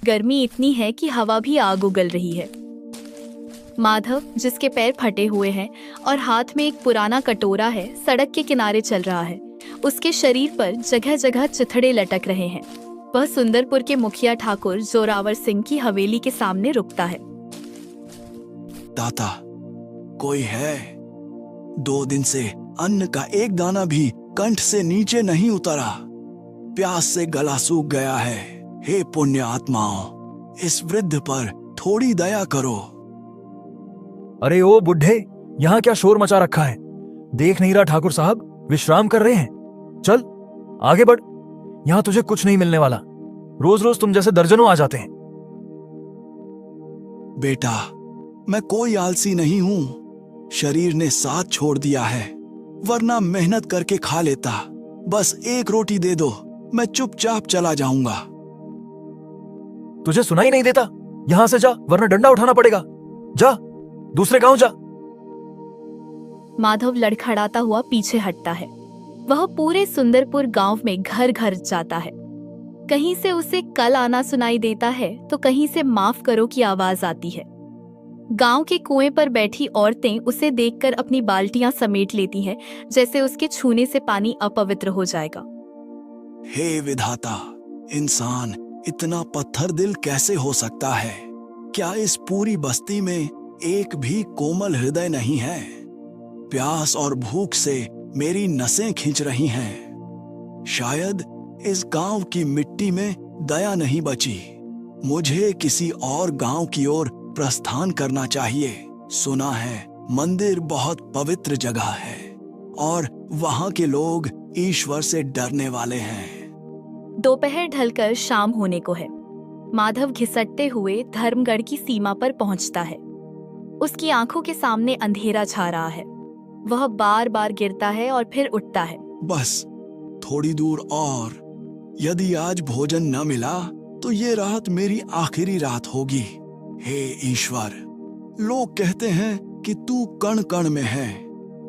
गर्मी इतनी है कि हवा भी आग उगल रही है। माधव, जिसके पैर फटे हुए हैं और हाथ में एक पुराना कटोरा है, सड़क के किनारे चल रहा है। उसके शरीर पर जगह जगह चिथड़े लटक रहे हैं। वह सुंदरपुर के मुखिया ठाकुर जोरावर सिंह की हवेली के सामने रुकता है। दाता, कोई है? 2 दिन से अन्न का एक दाना भी कंठ से नीचे नहीं उतरा। प्यास से गला सूख गया है। हे पुण्य आत्माओं, इस वृद्ध पर थोड़ी दया करो। अरे ओ बुढ़े, यहाँ क्या शोर मचा रखा है? देख नहीं रहा ठाकुर साहब विश्राम कर रहे हैं? चल आगे बढ़, यहाँ तुझे कुछ नहीं मिलने वाला। रोज रोज तुम जैसे दर्जनों आ जाते हैं। बेटा, मैं कोई आलसी नहीं हूँ। शरीर ने साथ छोड़ दिया है, वरना मेहनत करके खा लेता। बस एक रोटी दे दो, मैं चुपचाप चला जाऊंगा। तुझे सुनाई नहीं देता? यहां से जा, वरना डंडा उठाना पड़ेगा। जा, दूसरे गांव जा। माधव लड़खड़ाता हुआ पीछे हटता है। वह पूरे सुंदरपुर गांव में घर घर जाता है। कहीं से उसे कल आना सुनाई देता है तो कहीं से माफ करो की आवाज आती है। गांव के कुएं पर बैठी औरतें उसे देखकर अपनी बाल्टियां समेट लेती हैं, जैसे उसके छूने से पानी अपवित्र हो जाएगा। हे विधाता, इंसान इतना पत्थर दिल कैसे हो सकता है? क्या इस पूरी बस्ती में एक भी कोमल हृदय नहीं है? प्यास और भूख से मेरी नसें खींच रही हैं। शायद इस गांव की मिट्टी में दया नहीं बची। मुझे किसी और गांव की ओर प्रस्थान करना चाहिए। सुना है मंदिर बहुत पवित्र जगह है और वहां के लोग ईश्वर से डरने वाले हैं। दोपहर ढलकर शाम होने को है। माधव घिसटते हुए धर्मगढ़ की सीमा पर पहुंचता है। उसकी आंखों के सामने अंधेरा छा रहा है। वह बार बार गिरता है और फिर उठता है। बस थोड़ी दूर और। यदि आज भोजन न मिला तो ये रात मेरी आखिरी रात होगी। हे ईश्वर, लोग कहते हैं कि तू कण कण में है,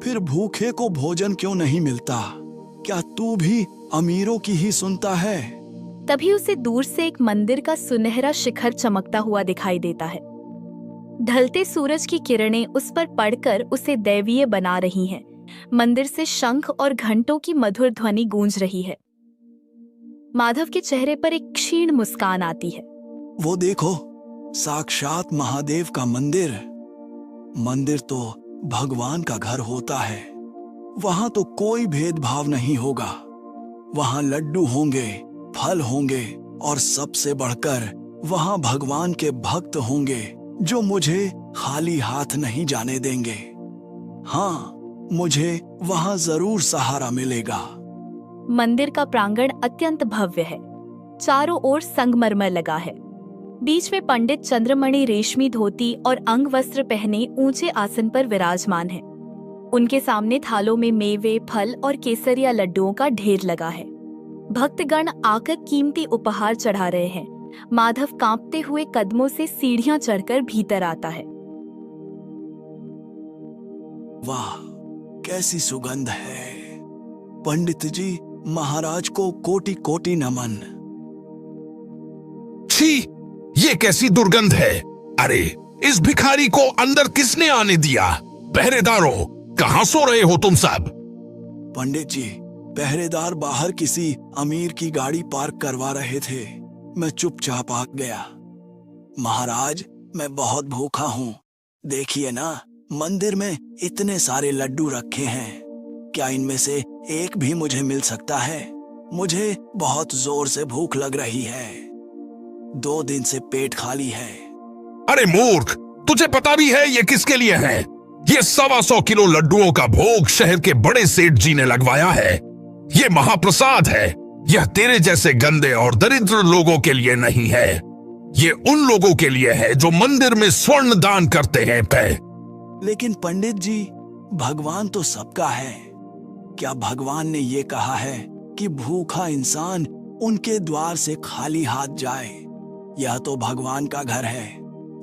फिर भूखे को भोजन क्यों नहीं मिलता? क्या तू भी अमीरों की ही सुनता है? तभी उसे दूर से एक मंदिर का सुनहरा शिखर चमकता हुआ दिखाई देता है। ढलते सूरज की किरणें उस पर पड़कर उसे दैवीय बना रही हैं। मंदिर से शंख और घंटों की मधुर ध्वनि गूंज रही है। माधव के चेहरे पर एक क्षीण मुस्कान आती है। वो देखो, साक्षात महादेव का मंदिर। मंदिर तो भगवान का घर होता है। वहां तो कोई भेदभाव नहीं होगा। वहां लड्डू होंगे, फल होंगे और सबसे बढ़कर वहां भगवान के भक्त होंगे जो मुझे खाली हाथ नहीं जाने देंगे। हाँ, मुझे वहां जरूर सहारा मिलेगा। मंदिर का प्रांगण अत्यंत भव्य है। चारों ओर संगमरमर लगा है। बीच में पंडित चंद्रमणि रेशमी धोती और अंग वस्त्र पहने ऊंचे आसन पर विराजमान है। उनके सामने थालों में मेवे, फल और केसरिया लड्डुओं का ढेर लगा है। भक्तगण आकर कीमती उपहार चढ़ा रहे हैं। माधव कांपते हुए कदमों से सीढ़ियां चढ़कर भीतर आता है। वाह, कैसी सुगंध है! पंडित जी, महाराज को कोटि कोटि नमन। छी, ये कैसी दुर्गंध है? अरे, इस भिखारी को अंदर किसने आने दिया? पहरेदारों, कहां सो रहे हो तुम सब? पंडित जी, पहरेदार बाहर किसी अमीर की गाड़ी पार्क करवा रहे थे। मैं चुपचाप आ गया। महाराज, मैं बहुत भूखा हूँ। देखिए ना, मंदिर में इतने सारे लड्डू रखे हैं। क्या इनमें से एक भी मुझे मिल सकता है? मुझे बहुत जोर से भूख लग रही है। 2 दिन से पेट खाली है। अरे मूर्ख, तुझे पता भी है ये किसके लिए है? ये 125 किलो लड्डुओं का भोग शहर के बड़े सेठ जी ने लगवाया है। ये महाप्रसाद है। यह तेरे जैसे गंदे और दरिद्र लोगों के लिए नहीं है। ये उन लोगों के लिए है जो मंदिर में स्वर्ण दान करते हैं। लेकिन पंडित जी, भगवान तो सबका है। क्या भगवान ने ये कहा है कि भूखा इंसान उनके द्वार से खाली हाथ जाए? यह तो भगवान का घर है।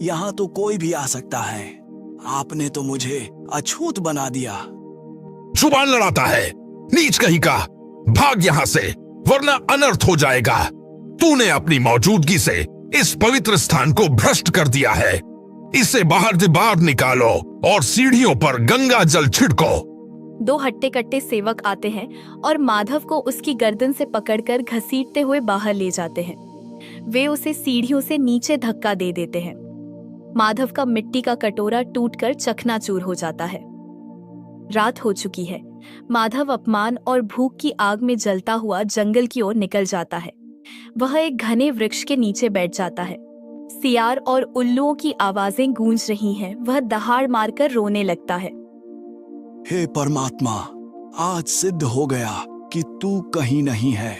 यहाँ तो कोई भी आ सकता है। आपने तो मुझे अछूत बना दिया। जुबान लड़ाता है, नीच कहीं का। भाग यहां से, वरना अनर्थ हो जाएगा। तूने अपनी मौजूदगी से इस पवित्र स्थान को भ्रष्ट कर दिया है। इसे बाहर निकालो और सीढ़ियों पर गंगा जल छिड़को। 2 हट्टे कट्टे सेवक आते हैं और माधव को उसकी गर्दन से पकड़कर घसीटते हुए बाहर ले जाते हैं। वे उसे सीढ़ियों से नीचे धक्का दे देते हैं। माधव का मिट्टी का कटोरा टूटकर चकनाचूर हो जाता है। रात हो चुकी है। माधव अपमान और भूख की आग में जलता हुआ जंगल की ओर निकल जाता है। वह एक घने वृक्ष के नीचे बैठ जाता है। सियार और उल्लुओं की आवाजें गूंज रही हैं। वह दहाड़ मारकर रोने लगता है। हे परमात्मा, आज सिद्ध हो गया कि तू कहीं नहीं है।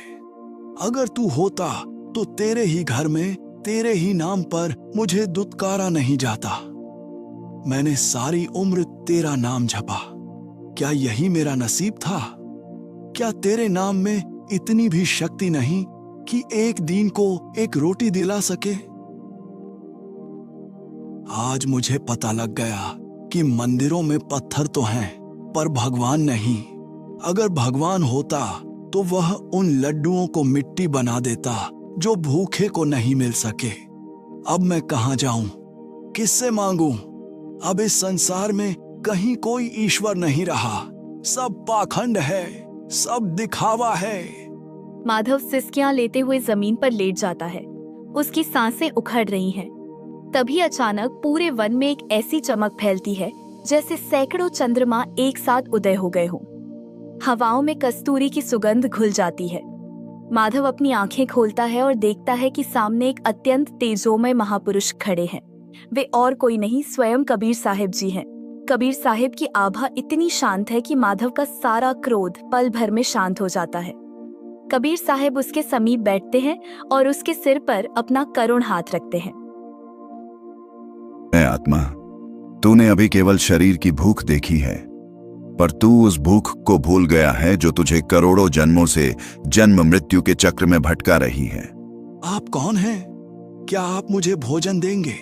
अगर तू होता तो तेरे ही घर में तेरे ही नाम पर मुझे दुत्कारा नहीं जाता। मैंने सारी उम्र तेरा नाम जपा। क्या यही मेरा नसीब था? क्या तेरे नाम में इतनी भी शक्ति नहीं कि एक दीन को एक रोटी दिला सके? आज मुझे पता लग गया कि मंदिरों में पत्थर तो हैं, पर भगवान नहीं। अगर भगवान होता तो वह उन लड्डुओं को मिट्टी बना देता जो भूखे को नहीं मिल सके। अब मैं कहां जाऊं? किससे मांगूं? अब इस संसार में कहीं कोई ईश्वर नहीं रहा। सब पाखंड है, सब दिखावा है। माधव सिसकियां लेते हुए जमीन पर लेट जाता है। उसकी सांसें उखड़ रही हैं। तभी अचानक पूरे वन में एक ऐसी चमक फैलती है जैसे सैकड़ों चंद्रमा एक साथ उदय हो गए हों। हवाओं में कस्तूरी की सुगंध घुल जाती है। माधव अपनी आंखें खोलता है और देखता है कि सामने एक अत्यंत तेजोमय महापुरुष खड़े हैं। वे और कोई नहीं, स्वयं कबीर साहिब जी हैं। कबीर साहिब की आभा इतनी शांत है कि माधव का सारा क्रोध पल भर में शांत हो जाता है। कबीर साहिब उसके समीप बैठते हैं और उसके सिर पर अपना करुण हाथ रखते हैं। ऐ आत्मा, तूने अभी केवल शरीर की भूख देखी है, पर तू उस भूख को भूल गया है जो तुझे करोड़ों जन्मों से जन्म मृत्यु के चक्र में भटका रही है। आप कौन हैं? क्या आप मुझे भोजन देंगे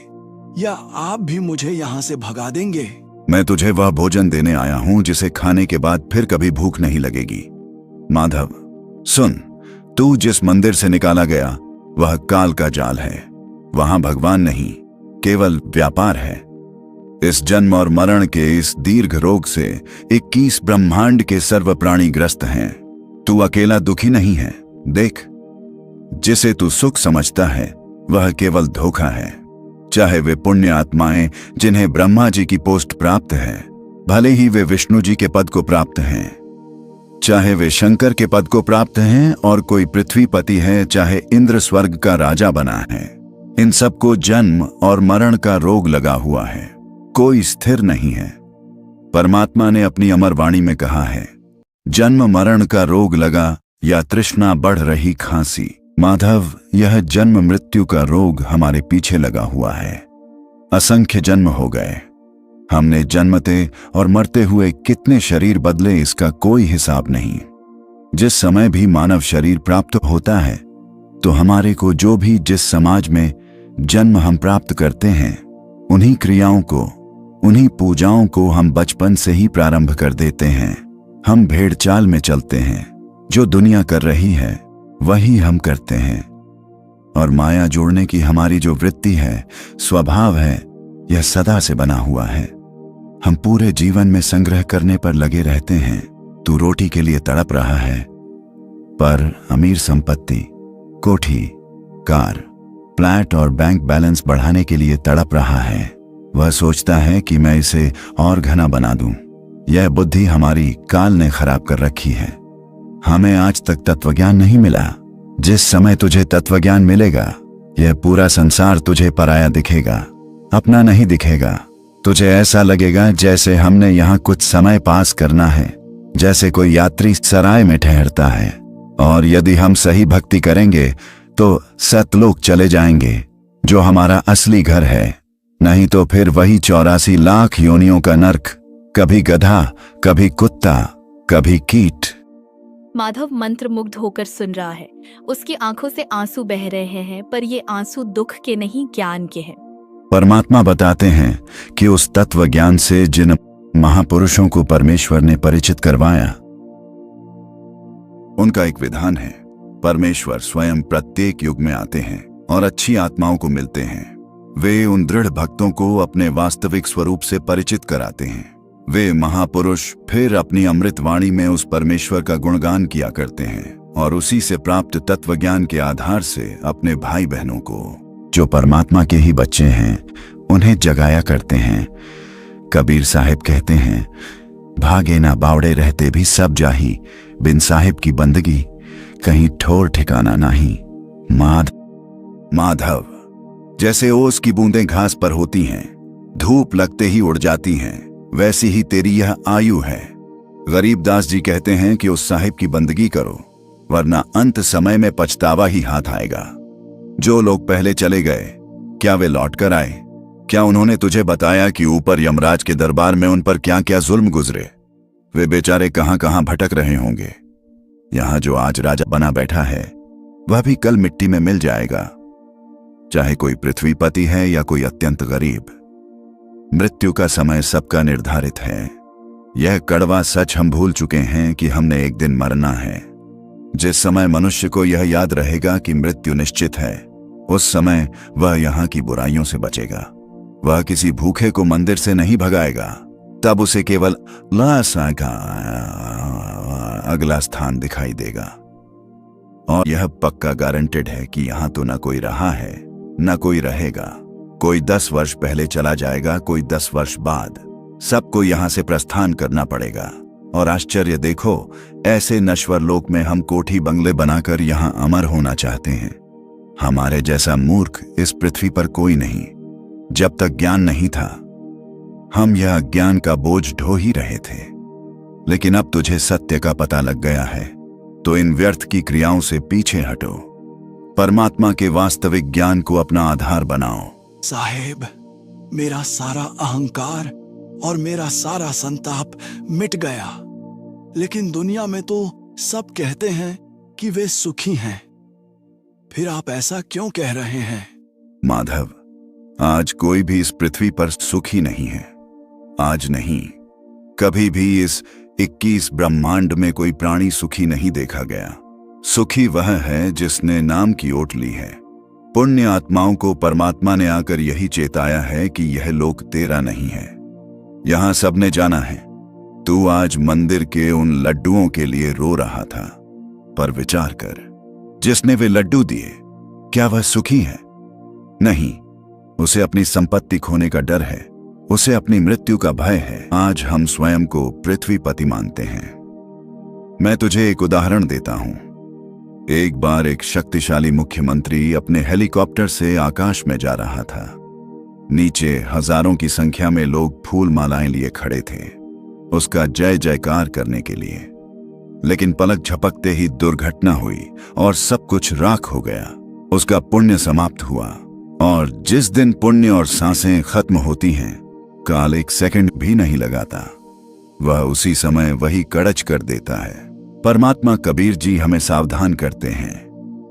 या आप भी मुझे यहाँ से भगा देंगे? मैं तुझे वह भोजन देने आया हूं जिसे खाने के बाद फिर कभी भूख नहीं लगेगी। माधव सुन, तू जिस मंदिर से निकाला गया वह काल का जाल है। वहां भगवान नहीं, केवल व्यापार है। इस जन्म और मरण के इस दीर्घ रोग से 21 ब्रह्मांड के सर्व प्राणी ग्रस्त हैं। तू अकेला दुखी नहीं है। देख, जिसे तू सुख समझता है वह केवल धोखा है। चाहे वे पुण्य आत्माएं जिन्हें ब्रह्मा जी की पोस्ट प्राप्त है, भले ही वे विष्णु जी के पद को प्राप्त हैं, चाहे वे शंकर के पद को प्राप्त हैं और कोई पृथ्वीपति है, चाहे इंद्र स्वर्ग का राजा बना है, इन सबको जन्म और मरण का रोग लगा हुआ है। कोई स्थिर नहीं है। परमात्मा ने अपनी अमर वाणी में कहा है, जन्म मरण का रोग लगा या तृष्णा बढ़ रही खांसी। माधव, यह जन्म मृत्यु का रोग हमारे पीछे लगा हुआ है। असंख्य जन्म हो गए। हमने जन्मते और मरते हुए कितने शरीर बदले इसका कोई हिसाब नहीं। जिस समय भी मानव शरीर प्राप्त होता है तो हमारे को जो भी जिस समाज में जन्म हम प्राप्त करते हैं, उन्हीं क्रियाओं को, उन्हीं पूजाओं को हम बचपन से ही प्रारंभ कर देते हैं। हम भेड़ चाल में चलते हैं। जो दुनिया कर रही है वही हम करते हैं। और माया जोड़ने की हमारी जो वृत्ति है, स्वभाव है, यह सदा से बना हुआ है। हम पूरे जीवन में संग्रह करने पर लगे रहते हैं। तू रोटी के लिए तड़प रहा है, पर अमीर संपत्ति, कोठी, कार, फ्लैट और बैंक बैलेंस बढ़ाने के लिए तड़प रहा है। वह सोचता है कि मैं इसे और घना बना दूं। यह बुद्धि हमारी काल ने खराब कर रखी है। हमें आज तक तत्वज्ञान नहीं मिला। जिस समय तुझे तत्वज्ञान मिलेगा, यह पूरा संसार तुझे पराया दिखेगा, अपना नहीं दिखेगा। तुझे ऐसा लगेगा जैसे हमने यहाँ कुछ समय पास करना है, जैसे कोई यात्री सराय में ठहरता है। और यदि हम सही भक्ति करेंगे तो सतलोक चले जाएंगे, जो हमारा असली घर है। नहीं तो फिर वही 84 लाख योनियों का नर्क, कभी गधा, कभी कुत्ता, कभी कीट। माधव मंत्रमुग्ध होकर सुन रहा है। उसकी आंखों से आंसू बह रहे हैं, पर ये आंसू दुख के नहीं, ज्ञान के हैं। परमात्मा बताते हैं कि उस तत्व ज्ञान से जिन महापुरुषों को परमेश्वर ने परिचित करवाया, उनका एक विधान है। परमेश्वर स्वयं प्रत्येक युग में आते हैं और अच्छी आत्माओं को मिलते हैं। वे उन दृढ़ भक्तों को अपने वास्तविक स्वरूप से परिचित कराते हैं। वे महापुरुष फिर अपनी अमृत वाणी में उस परमेश्वर का गुणगान किया करते हैं और उसी से प्राप्त तत्व ज्ञान के आधार से अपने भाई बहनों को, जो परमात्मा के ही बच्चे हैं, उन्हें जगाया करते हैं। कबीर साहिब कहते हैं, भागे ना बावड़े रहते भी सब जाही, बिन साहिब की बंदगी कहीं ठोर ठिकाना नहीं। माधव, जैसे ओस की बूंदें घास पर होती हैं, धूप लगते ही उड़ जाती हैं, वैसी ही तेरी यह आयु है। गरीबदास जी कहते हैं कि उस साहिब की बंदगी करो, वरना अंत समय में पछतावा ही हाथ आएगा। जो लोग पहले चले गए, क्या वे लौट कर आए? क्या उन्होंने तुझे बताया कि ऊपर यमराज के दरबार में उन पर क्या क्या जुल्म गुजरे? वे बेचारे कहां कहां भटक रहे होंगे। यहां जो आज राजा बना बैठा है, वह भी कल मिट्टी में मिल जाएगा, चाहे कोई पृथ्वीपति है या कोई अत्यंत गरीब। मृत्यु का समय सबका निर्धारित है। यह कड़वा सच हम भूल चुके हैं कि हमने एक दिन मरना है। जिस समय मनुष्य को यह याद रहेगा कि मृत्यु निश्चित है, उस समय वह यहां की बुराइयों से बचेगा। वह किसी भूखे को मंदिर से नहीं भगाएगा, तब उसे केवल लासा का अगला स्थान दिखाई देगा। और यह पक्का गारंटेड है कि यहां तो न कोई रहा है न कोई रहेगा। कोई 10 वर्ष पहले चला जाएगा, कोई 10 वर्ष बाद। सबको यहां से प्रस्थान करना पड़ेगा। और आश्चर्य देखो, ऐसे नश्वर लोक में हम कोठी बंगले बनाकर यहां अमर होना चाहते हैं। हमारे जैसा मूर्ख इस पृथ्वी पर कोई नहीं। जब तक ज्ञान नहीं था, हम यह अज्ञान का बोझ ढो ही रहे थे। लेकिन अब तुझे सत्य का पता लग गया है, तो इन व्यर्थ की क्रियाओं से पीछे हटो। परमात्मा के वास्तविक ज्ञान को अपना आधार बनाओ। साहेब, मेरा सारा अहंकार और मेरा सारा संताप मिट गया। लेकिन दुनिया में तो सब कहते हैं कि वे सुखी हैं। फिर आप ऐसा क्यों कह रहे हैं? माधव, आज कोई भी इस पृथ्वी पर सुखी नहीं है। आज नहीं, कभी भी इस 21 ब्रह्मांड में कोई प्राणी सुखी नहीं देखा गया। सुखी वह है जिसने नाम की ओट ली है। पुण्य आत्माओं को परमात्मा ने आकर यही चेताया है कि यह लोक तेरा नहीं है। यहां सबने जाना है। तू आज मंदिर के उन लड्डुओं के लिए रो रहा था, पर विचार कर, जिसने वे लड्डू दिए, क्या वह सुखी है? नहीं, उसे अपनी संपत्ति खोने का डर है, उसे अपनी मृत्यु का भय है। आज हम स्वयं को पृथ्वीपति मानते हैं। मैं तुझे एक उदाहरण देता हूं। एक बार एक शक्तिशाली मुख्यमंत्री अपने हेलीकॉप्टर से आकाश में जा रहा था। नीचे हजारों की संख्या में लोग फूल मालाएं लिए खड़े थे, उसका जय जयकार करने के लिए। लेकिन पलक झपकते ही दुर्घटना हुई और सब कुछ राख हो गया। उसका पुण्य समाप्त हुआ। और जिस दिन पुण्य और सांसें खत्म होती हैं, काल एक सेकंड भी नहीं लगाता। वह उसी समय वही कड़च कर देता है। परमात्मा कबीर जी हमें सावधान करते हैं,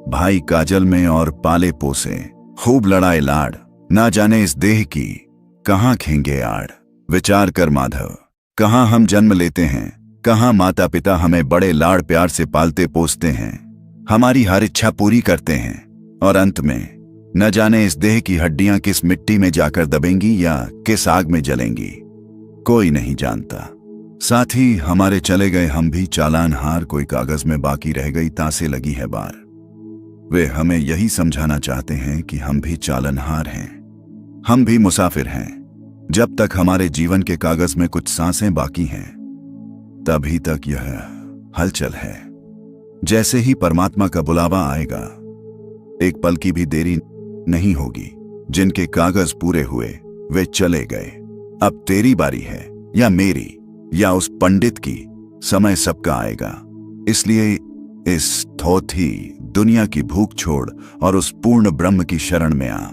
भाई काजल में और पाले पोसे, खूब लड़ाए लाड़, ना जाने इस देह की कहां खेंगे आड़। विचार कर माधव, कहां हम जन्म लेते हैं, कहां माता पिता हमें बड़े लाड़ प्यार से पालते पोसते हैं, हमारी हर इच्छा पूरी करते हैं, और अंत में न जाने इस देह की हड्डियां किस मिट्टी में जाकर दबेंगी या किस आग में जलेंगी, कोई नहीं जानता। साथ ही हमारे चले गए हम भी चालान हार, कोई कागज में बाकी रह गई तासे लगी है बार। वे हमें यही समझाना चाहते हैं कि हम भी चालनहार हैं, हम भी मुसाफिर हैं। जब तक हमारे जीवन के कागज में कुछ सांसें बाकी हैं, तभी तक यह हलचल है। जैसे ही परमात्मा का बुलावा आएगा, एक पल की भी देरी नहीं होगी। जिनके कागज पूरे हुए वे चले गए। अब तेरी बारी है या मेरी या उस पंडित की, समय सबका आएगा। इसलिए इस थोथी दुनिया की भूख छोड़ और उस पूर्ण ब्रह्म की शरण में आ,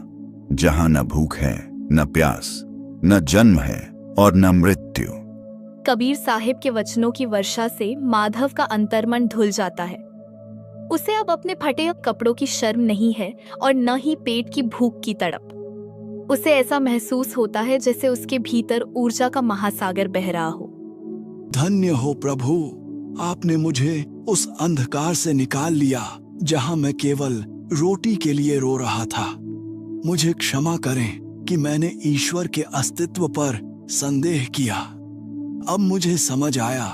जहां न भूख है, न प्यास, न जन्म है और न मृत्यु। कबीर साहिब के वचनों की वर्षा से माधव का अंतर्मन धुल जाता है। उसे अब अपने फटे कपड़ों की शर्म नहीं है और न ही पेट की भूख की तड़प। उसे ऐसा महसूस होता है जैसे उसके भीतर ऊर्जा का महासागर बह रहा हो। धन्य हो प्रभु, आपने मुझे उस अंधकार से निकाल लिया जहां मैं केवल रोटी के लिए रो रहा था। मुझे क्षमा करें कि मैंने ईश्वर के अस्तित्व पर संदेह किया। अब मुझे समझ आया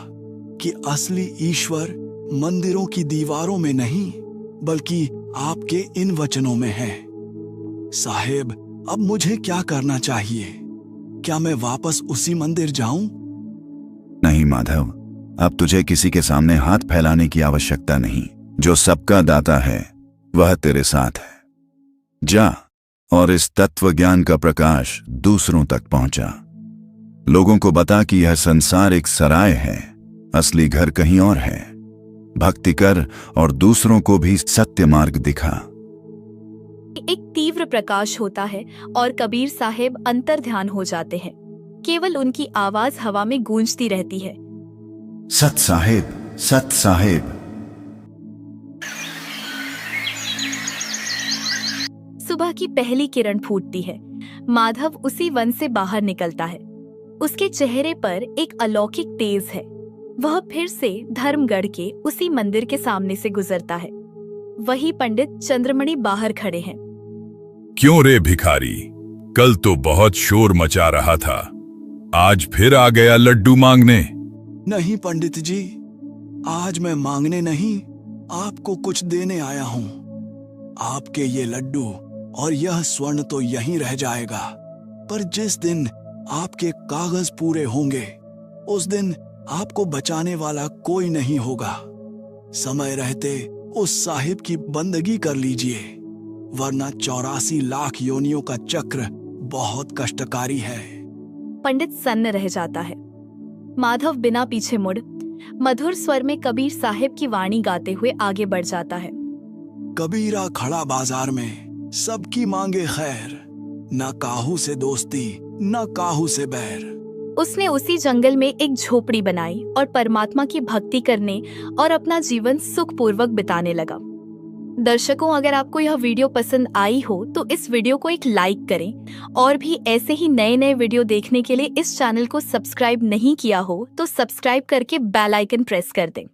कि असली ईश्वर मंदिरों की दीवारों में नहीं, बल्कि आपके इन वचनों में है। साहेब, अब मुझे क्या करना चाहिए? क्या मैं वापस उसी मंदिर जाऊं? नहीं माधव, अब तुझे किसी के सामने हाथ फैलाने की आवश्यकता नहीं। जो सबका दाता है वह तेरे साथ है। जा और इस तत्व ज्ञान का प्रकाश दूसरों तक पहुंचा। लोगों को बता कि यह संसार एक सराय है, असली घर कहीं और है। भक्ति कर और दूसरों को भी सत्य मार्ग दिखा। एक तीव्र प्रकाश होता है और कबीर साहेब अंतर्ध्यान हो जाते हैं। केवल उनकी आवाज हवा में गूंजती रहती है। सत साहेब, सत साहेब। सुबह की पहली किरण फूटती है। माधव उसी वन से बाहर निकलता है। उसके चेहरे पर एक अलौकिक तेज है। वह फिर से धर्मगढ़ के उसी मंदिर के सामने से गुजरता है। वही पंडित चंद्रमणि बाहर खड़े हैं। क्यों रे भिखारी, कल तो बहुत शोर मचा रहा था, आज फिर आ गया लड्डू मांगने? नहीं पंडित जी, आज मैं मांगने नहीं, आपको कुछ देने आया हूं। आपके ये लड्डू और यह स्वर्ण तो यहीं रह जाएगा, पर जिस दिन आपके कागज पूरे होंगे उस दिन आपको बचाने वाला कोई नहीं होगा। समय रहते उस साहिब की बंदगी कर लीजिए, वरना 84 लाख योनियों का चक्र बहुत कष्टकारी है। पंडित सन्न रह जाता है। माधव बिना पीछे मुड़ मधुर स्वर में कबीर साहिब की वाणी गाते हुए आगे बढ़ जाता है। कबीरा खड़ा बाजार में सबकी मांगे खैर, न काहू से दोस्ती न काहू से बैर। उसने उसी जंगल में एक झोपड़ी बनाई और परमात्मा की भक्ति करने और अपना जीवन सुखपूर्वक बिताने लगा। दर्शकों, अगर आपको यह वीडियो पसंद आई हो तो इस वीडियो को एक लाइक करें और भी ऐसे ही नए नए वीडियो देखने के लिए इस चैनल को सब्सक्राइब नहीं किया हो तो सब्सक्राइब करके बेल आइकन प्रेस कर दें।